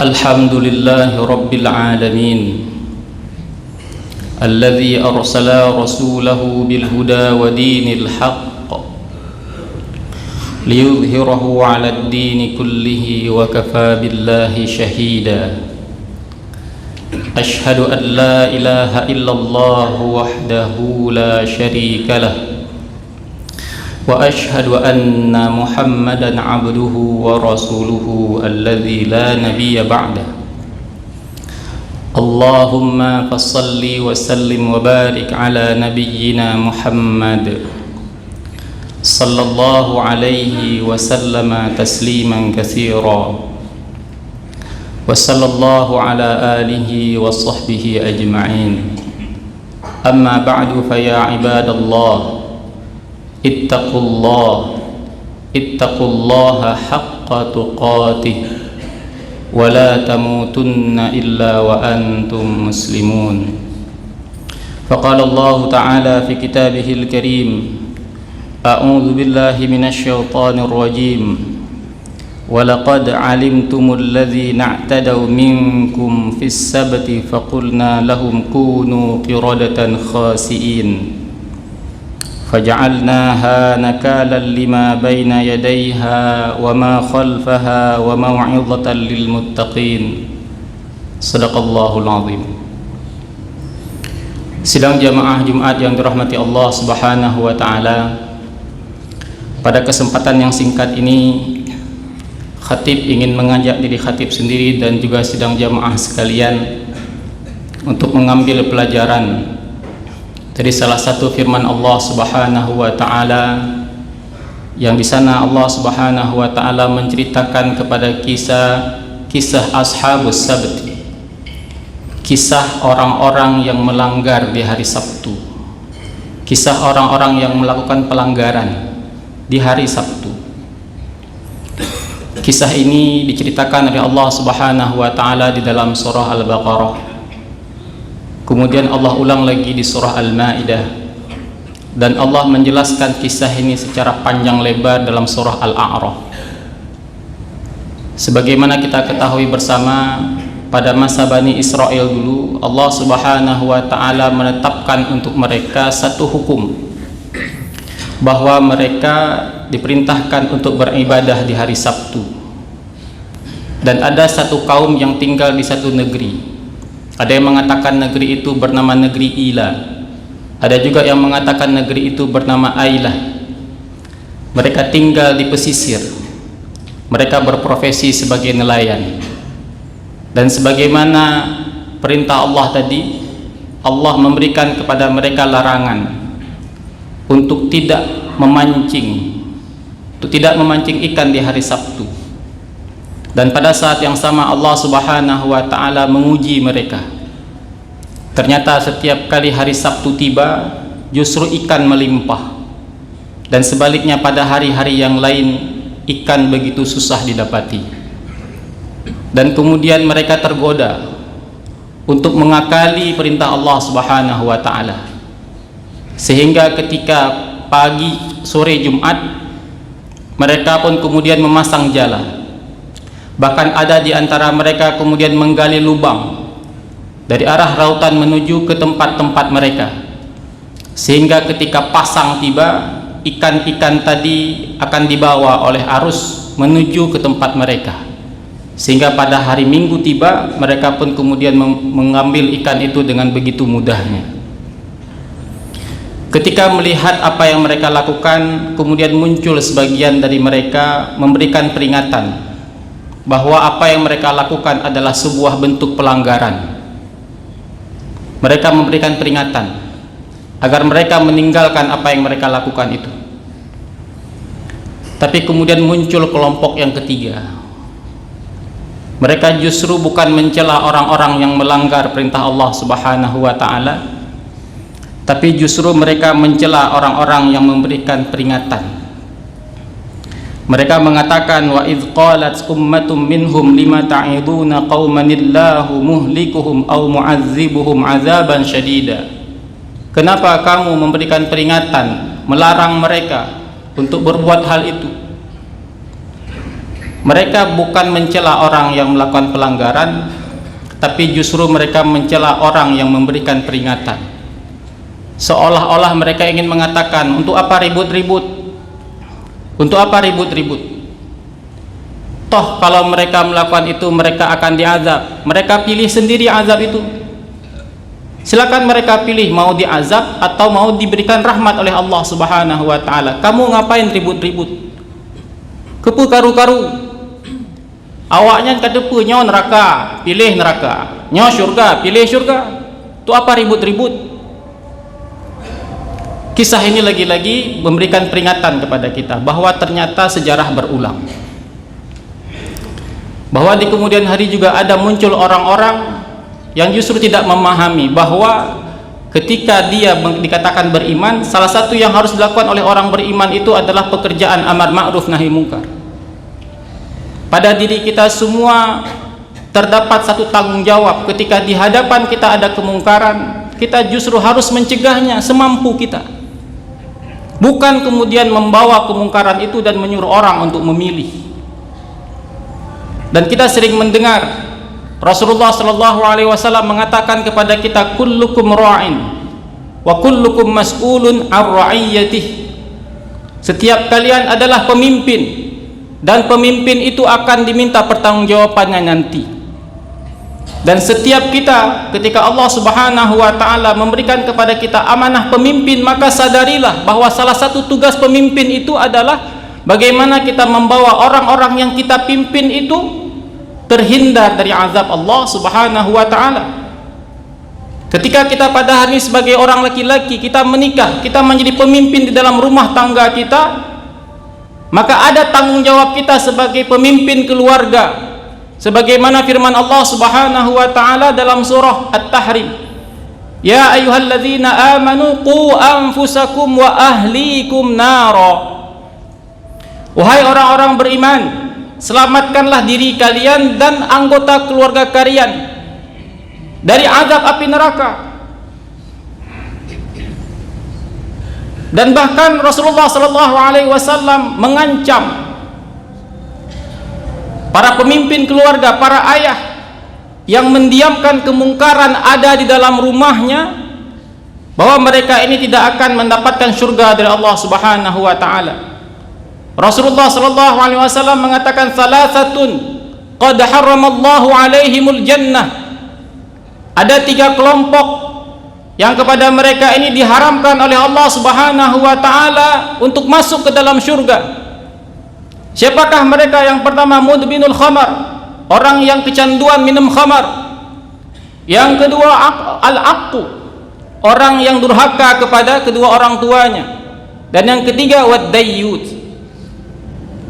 الحمد لله رب العالمين الذي أرسل رسوله بالهدى ودين الحق ليظهره على الدين كله وكفى بالله شهيدا أشهد أن لا إله إلا الله وحده لا شريك له وأشهد أن محمدًا عبده ورسوله الذي لا نبي بعده اللهم فصل وسلم وبارك على نبينا محمد صلى الله عليه وسلم تسليما كثيرا وصلى الله على آله وصحبه أجمعين أما بعد فيا عباد الله اتقوا الله حق تقاته ولا تموتن إلا وأنتم مسلمون فقال الله تعالى في كتابه الكريم أعوذ بالله من الشيطان الرجيم ولقد علمتم الذين اعتدوا منكم في السبت فقلنا لهم كونوا قردة خاسئين فجعلناها نكالا لما بين يديها وما خلفها وموعظة للمتقين صدق الله العظيم. Sidang jamaah Jumat yang dirahmati Allah Subhanahu wa taala, pada kesempatan yang singkat ini khatib ingin mengajak diri khatib sendiri dan juga sidang jamaah sekalian untuk mengambil pelajaran dari salah satu firman Allah Subhanahu wa taala, yang di sana Allah Subhanahu wa taala menceritakan kepada kisah Ashabus Sabt, kisah orang-orang yang melanggar di hari Sabtu, kisah orang-orang yang melakukan pelanggaran di hari Sabtu. Kisah ini diceritakan oleh Allah Subhanahu wa taala di dalam surah Al-Baqarah. Kemudian Allah ulang lagi di surah Al-Maidah, dan Allah menjelaskan kisah ini secara panjang lebar dalam surah Al-A'raf. Sebagaimana kita ketahui bersama, pada masa Bani Israel dulu Allah Subhanahu wa taala menetapkan untuk mereka satu hukum, bahwa mereka diperintahkan untuk beribadah di hari Sabtu. Dan ada satu kaum yang tinggal di satu negeri. Ada yang mengatakan negeri itu bernama negeri Ila, ada juga yang mengatakan negeri itu bernama Ailah. Mereka tinggal di pesisir, mereka berprofesi sebagai nelayan. Dan sebagaimana perintah Allah tadi, Allah memberikan kepada mereka larangan untuk tidak memancing ikan di hari Sabtu. Dan pada saat yang sama Allah Subhanahu wa taala menguji mereka. Ternyata setiap kali hari Sabtu tiba, justru ikan melimpah. Dan sebaliknya pada hari-hari yang lain, ikan begitu susah didapati. Dan kemudian mereka tergoda untuk mengakali perintah Allah Subhanahu wa taala. Sehingga ketika pagi sore Jumat, mereka pun kemudian memasang jala. Bahkan ada di antara mereka kemudian menggali lubang dari arah lautan menuju ke tempat-tempat mereka, sehingga ketika pasang tiba, ikan-ikan tadi akan dibawa oleh arus menuju ke tempat mereka, sehingga pada hari Minggu tiba, mereka pun kemudian mengambil ikan itu dengan begitu mudahnya. Ketika melihat apa yang mereka lakukan, kemudian muncul sebagian dari mereka memberikan peringatan bahwa apa yang mereka lakukan adalah sebuah bentuk pelanggaran. Mereka memberikan peringatan agar mereka meninggalkan apa yang mereka lakukan itu. Tapi kemudian muncul kelompok yang ketiga. Mereka justru bukan mencela orang-orang yang melanggar perintah Allah Subhanahu wa taala, tapi justru mereka mencela orang-orang yang memberikan peringatan. Mereka mengatakan, wa idz qalat ummatum minhum lima ta'iduna qaumanillahu muhlikuhum aw mu'adzibuhum 'adzaban syadida. Kenapa kamu memberikan peringatan, melarang mereka untuk berbuat hal itu? Mereka bukan mencela orang yang melakukan pelanggaran, tapi justru mereka mencela orang yang memberikan peringatan. Seolah-olah mereka ingin mengatakan, untuk apa ribut-ribut? Untuk apa ribut-ribut? Toh kalau mereka melakukan itu mereka akan diazab. Mereka pilih sendiri azab itu. Silakan mereka pilih mau diazab atau mau diberikan rahmat oleh Allah Subhanahu wa taala. Kamu ngapain ribut-ribut? Kepu karu-karu. Awaknya kadepu nyo neraka, pilih neraka. Nyo syurga, pilih syurga. Itu apa ribut-ribut? Kisah ini lagi-lagi memberikan peringatan kepada kita bahwa ternyata sejarah berulang. Bahwa di kemudian hari juga ada muncul orang-orang yang justru tidak memahami bahwa ketika dia dikatakan beriman, salah satu yang harus dilakukan oleh orang beriman itu adalah pekerjaan amar ma'ruf nahi mungkar. Pada diri kita semua terdapat satu tanggung jawab. Ketika di hadapan kita ada kemungkaran, kita justru harus mencegahnya semampu kita, bukan kemudian membawa kemungkaran itu dan menyuruh orang untuk memilih. Dan kita sering mendengar Rasulullah SAW mengatakan kepada kita, kullukum ra'in wa kullukum mas'ulun ar ra'iyyatih. Setiap kalian adalah pemimpin, dan pemimpin itu akan diminta pertanggungjawabannya nanti. Dan setiap kita, ketika Allah Subhanahu wa taala memberikan kepada kita amanah pemimpin, maka sadarilah bahwa salah satu tugas pemimpin itu adalah bagaimana kita membawa orang-orang yang kita pimpin itu terhindar dari azab Allah Subhanahu wa taala. Ketika kita pada hari ini sebagai orang laki-laki, kita menikah, kita menjadi pemimpin di dalam rumah tangga kita, maka ada tanggung jawab kita sebagai pemimpin keluarga. Sebagaimana firman Allah Subhanahu wa taala dalam surah At-Tahrim, ya ayyuhalladzina amanu qu anfusakum wa ahlikum nara. Wahai orang-orang beriman, selamatkanlah diri kalian dan anggota keluarga kalian dari azab api neraka. Dan bahkan Rasulullah SAW mengancam para pemimpin keluarga, para ayah yang mendiamkan kemungkaran ada di dalam rumahnya, bahwa mereka ini tidak akan mendapatkan surga dari Allah Subhanahu wa taala. Rasulullah SAW mengatakan, salasatun qad haramallahu alaihimul jannah. Ada 3 kelompok yang kepada mereka ini diharamkan oleh Allah Subhanahu wa taala untuk masuk ke dalam surga. Siapakah mereka? Yang pertama, mudbinul khamar, orang yang kecanduan minum khamar. Yang kedua, al-aqu, orang yang durhaka kepada kedua orang tuanya. Dan yang ketiga, wad-dayyut.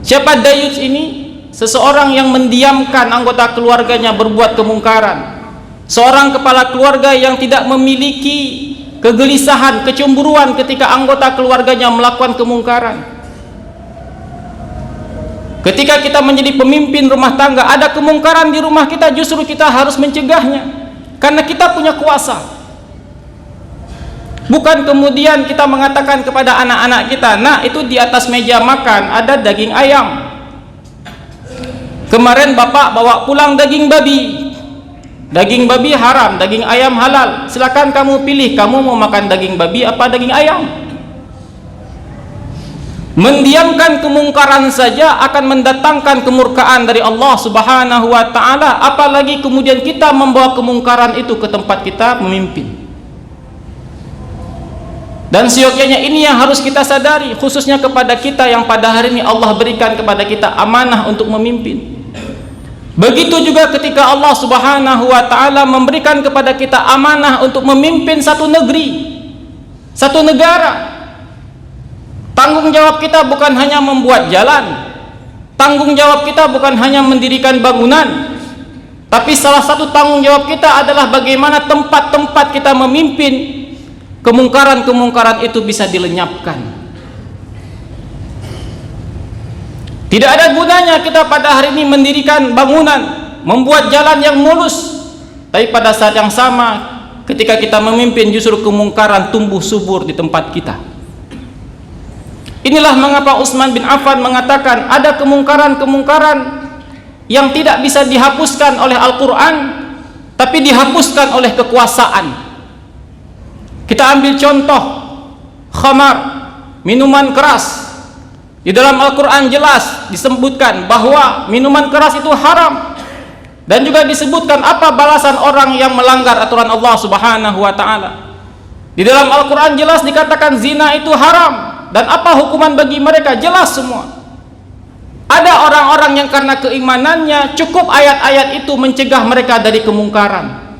Siapa dayyut ini? Seseorang yang mendiamkan anggota keluarganya berbuat kemungkaran. Seorang kepala keluarga yang tidak memiliki kegelisahan, kecemburuan ketika anggota keluarganya melakukan kemungkaran. Ketika kita menjadi pemimpin rumah tangga, ada kemungkaran di rumah kita, justru kita harus mencegahnya karena kita punya kuasa. Bukan kemudian kita mengatakan kepada anak-anak kita, nah itu di atas meja makan ada daging ayam, kemarin bapak bawa pulang daging babi. Daging babi haram, daging ayam halal. Silakan kamu pilih, kamu mau makan daging babi apa daging ayam. Mendiamkan kemungkaran saja akan mendatangkan kemurkaan dari Allah Subhanahu wa taala, apalagi kemudian kita membawa kemungkaran itu ke tempat kita memimpin. Dan seyogyanya ini yang harus kita sadari, khususnya kepada kita yang pada hari ini Allah berikan kepada kita amanah untuk memimpin. Begitu juga ketika Allah Subhanahu wa taala memberikan kepada kita amanah untuk memimpin satu negeri, satu negara. Tanggung jawab kita bukan hanya membuat jalan, tanggung jawab kita bukan hanya mendirikan bangunan, tapi salah satu tanggung jawab kita adalah bagaimana tempat-tempat kita memimpin, kemungkaran-kemungkaran itu bisa dilenyapkan. Tidak ada gunanya kita pada hari ini mendirikan bangunan, membuat jalan yang mulus, tapi pada saat yang sama ketika kita memimpin justru kemungkaran tumbuh subur di tempat kita. Inilah mengapa Utsman bin Affan mengatakan ada kemungkaran-kemungkaran yang tidak bisa dihapuskan oleh Al-Quran, tapi dihapuskan oleh kekuasaan. Kita ambil contoh khamar, minuman keras. Di dalam Al-Quran jelas disebutkan bahwa minuman keras itu haram, dan juga disebutkan apa balasan orang yang melanggar aturan Allah Subhanahu wa Ta'ala. Di dalam Al-Quran jelas dikatakan zina itu haram, dan apa hukuman bagi mereka jelas semua. Ada orang-orang yang karena keimanannya cukup ayat-ayat itu mencegah mereka dari kemungkaran,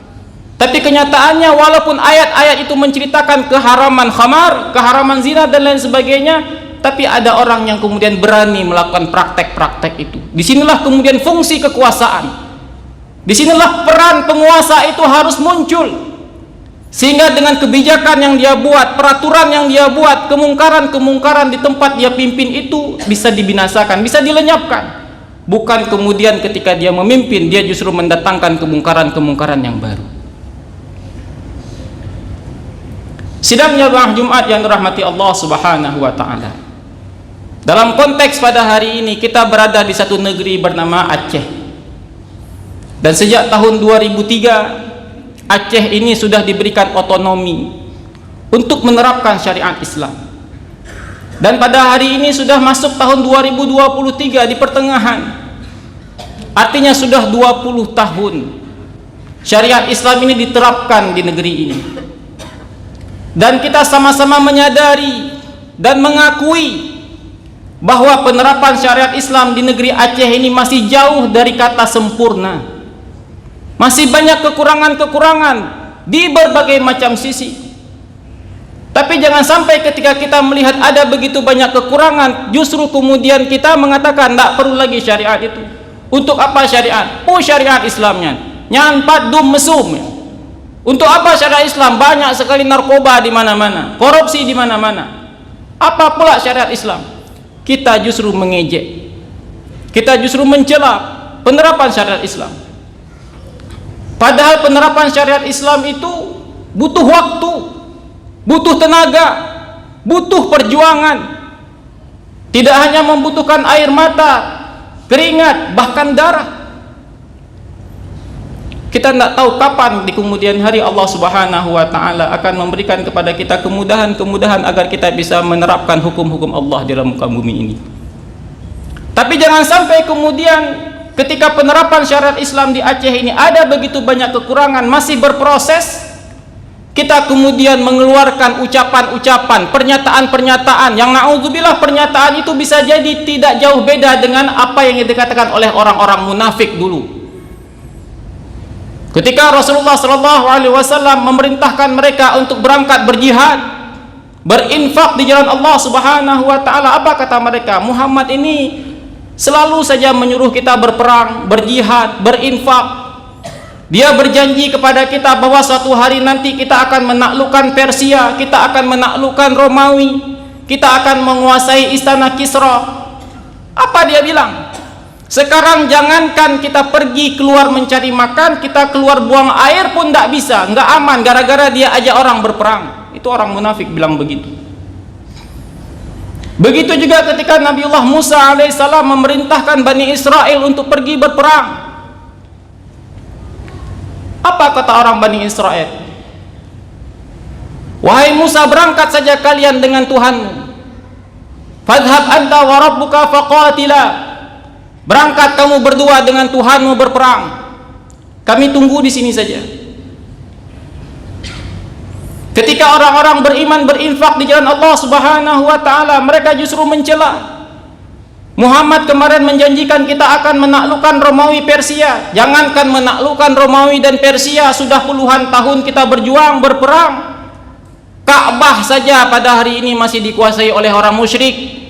tapi kenyataannya walaupun ayat-ayat itu menceritakan keharaman khamar, keharaman zina dan lain sebagainya, tapi ada orang yang kemudian berani melakukan praktek-praktek itu. Disinilah kemudian fungsi kekuasaan, disinilah peran penguasa itu harus muncul, sehingga dengan kebijakan yang dia buat, peraturan yang dia buat, kemungkaran-kemungkaran di tempat dia pimpin itu bisa dibinasakan, bisa dilenyapkan. Bukan kemudian ketika dia memimpin, dia justru mendatangkan kemungkaran-kemungkaran yang baru. Sidang jamaah Jumat yang dirahmati Allah Subhanahu wa Ta'ala, dalam konteks pada hari ini kita berada di satu negeri bernama Aceh, dan sejak tahun 2003 Aceh ini sudah diberikan otonomi untuk menerapkan syariat Islam. Dan pada hari ini sudah masuk tahun 2023 di pertengahan. Artinya sudah 20 tahun syariat Islam ini diterapkan di negeri ini. Dan kita sama-sama menyadari dan mengakui bahwa penerapan syariat Islam di negeri Aceh ini masih jauh dari kata sempurna. Masih banyak kekurangan-kekurangan di berbagai macam sisi. Tapi jangan sampai ketika kita melihat ada begitu banyak kekurangan, justru kemudian kita mengatakan tidak perlu lagi syariat itu. Untuk apa syariat? Oh, syariat Islamnya nyanpat dum mesum. Untuk apa syariat Islam? Banyak sekali narkoba di mana-mana, korupsi di mana-mana. Apa pula syariat Islam? Kita justru mengejek, kita justru mencela penerapan syariat Islam. Padahal penerapan syariat Islam itu butuh waktu, butuh tenaga, butuh perjuangan. Tidak hanya membutuhkan air mata, keringat, bahkan darah. Kita tidak tahu kapan di kemudian hari Allah Subhanahu wa Ta'ala akan memberikan kepada kita kemudahan-kemudahan agar kita bisa menerapkan hukum-hukum Allah di dalam muka bumi ini. Tapi jangan sampai kemudian ketika penerapan syariat Islam di Aceh ini ada begitu banyak kekurangan, masih berproses, kita kemudian mengeluarkan ucapan-ucapan, pernyataan-pernyataan yang na'udzubillah pernyataan itu bisa jadi tidak jauh beda dengan apa yang dikatakan oleh orang-orang munafik dulu. Ketika Rasulullah SAW memerintahkan mereka untuk berangkat berjihad, berinfak di jalan Allah Subhanahu wa Ta'ala, apa kata mereka? Muhammad ini selalu saja menyuruh kita berperang, berjihad, berinfak. Dia berjanji kepada kita bahwa suatu hari nanti kita akan menaklukkan Persia, kita akan menaklukkan Romawi, kita akan menguasai istana Kisra. Apa dia bilang? Sekarang jangankan kita pergi keluar mencari makan, kita keluar buang air pun tidak bisa, nggak aman gara-gara dia ajak orang berperang. Itu orang munafik bilang begitu. Begitu juga ketika Nabiullah Musa alaihissalam memerintahkan Bani Israel untuk pergi berperang. Apa kata orang Bani Israel? Wahai Musa, berangkat saja kalian dengan Tuhanmu. Fadhhab anta wa rabbuka faqatila. Berangkat kamu berdua dengan Tuhanmu berperang. Kami tunggu di sini saja. Ketika orang-orang beriman berinfak di jalan Allah Subhanahu wa Ta'ala, mereka justru mencela. Muhammad kemarin menjanjikan kita akan menaklukkan Romawi Persia. Jangankan menaklukkan Romawi dan Persia, sudah puluhan tahun kita berjuang berperang. Ka'bah saja pada hari ini masih dikuasai oleh orang musyrik.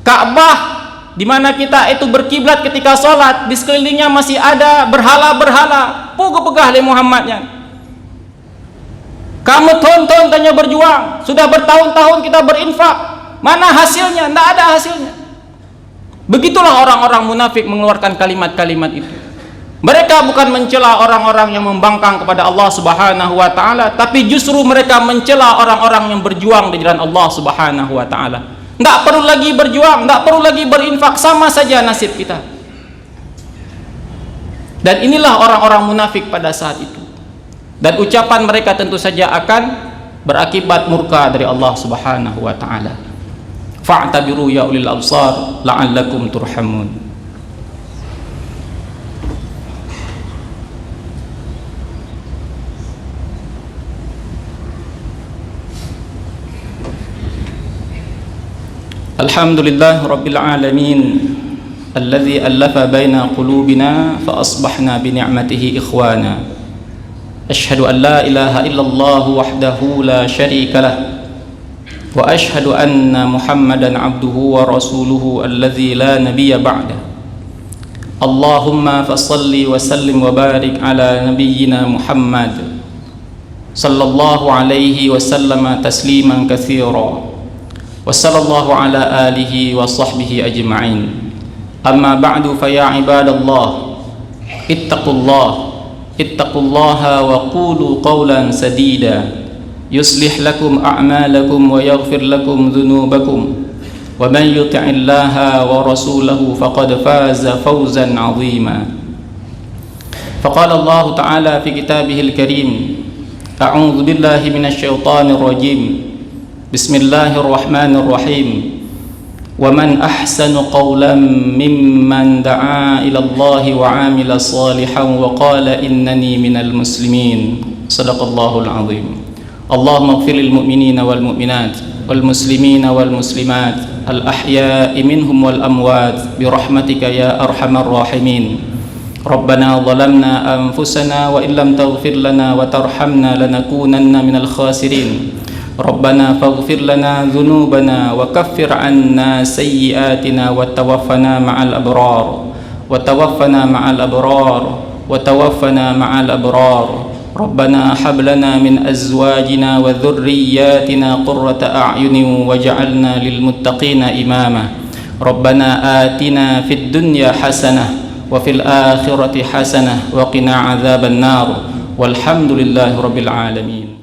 Ka'bah di mana kita itu berkiblat ketika sholat, di sekelilingnya masih ada berhala-berhala. Pegah oleh Muhammadnya. Kamu tonton tanya berjuang, sudah bertahun-tahun kita berinfak, mana hasilnya? Tidak ada hasilnya. Begitulah orang-orang munafik mengeluarkan kalimat-kalimat itu. Mereka bukan mencela orang-orang yang membangkang kepada Allah Subhanahu wa Ta'ala, tapi justru mereka mencela orang-orang yang berjuang di jalan Allah Subhanahu wa Ta'ala. Tidak perlu lagi berjuang, tidak perlu lagi berinfak, sama saja nasib kita. Dan inilah orang-orang munafik pada saat itu. Dan ucapan mereka tentu saja akan berakibat murka dari Allah Subhanahu wa taala. Fa'tabiru ya ulil absar la'allakum turhamun. Alhamdulillah rabbil alamin alladzi allafa baina qulubina fa asbahna bi ni'matihi ikhwana. Asyhadu an la ilaha illallah wahdahu la syarika lah wa asyhadu anna Muhammadan abduhu wa rasuluhu alladzi la nabiyya ba'da. Allahumma fassalli wa sallim wa barik ala nabiyyina Muhammad sallallahu alaihi wa sallama tasliman katsira. Wassallallahu ala alihi wa sahbihi ajma'in. Amma ba'du fa ya ibadallah ittaqullaha wa qulu qawlan sadida yuslih lakum a'malakum wa yaghfir lakum dhunubakum wa man yuti'illaha wa rasulahu faqad faza fawzan 'azima. Faqala Allah ta'ala fi kitabihil karim a'udzu billahi minasy syaithanir rajim. Bismillahirrahmanirrahim. Wa man ahsanu qawlan mimman da'a ila Allah wa 'amila salihan wa qala innani minal muslimin. Shadaqallahul 'azim. Allahumma ighfir lil mu'minina wal mu'minat wal muslimina wal muslimat al ahya'i minhum wal amwat bi rahmatika ya arhamar rahimin. Rabbana zalamna anfusana wa illam taghfir lana wa tarhamna lanakunanna minal khasirin. Rabbana faghfir lana dhunubana wa kaffir anna sayyiatina wa tawaffana ma'al abrar wa tawaffana ma'al abrar wa tawaffana ma'al abrar. Rabbana hab lana min azwajina wa dhurriyyatina qurrata a'yunin waj'alna lil muttaqina imama. Rabbana atina fid dunya hasanah wa fil akhirati hasanah wa qina adzaban nar. Walhamdulillahi rabbil alamin.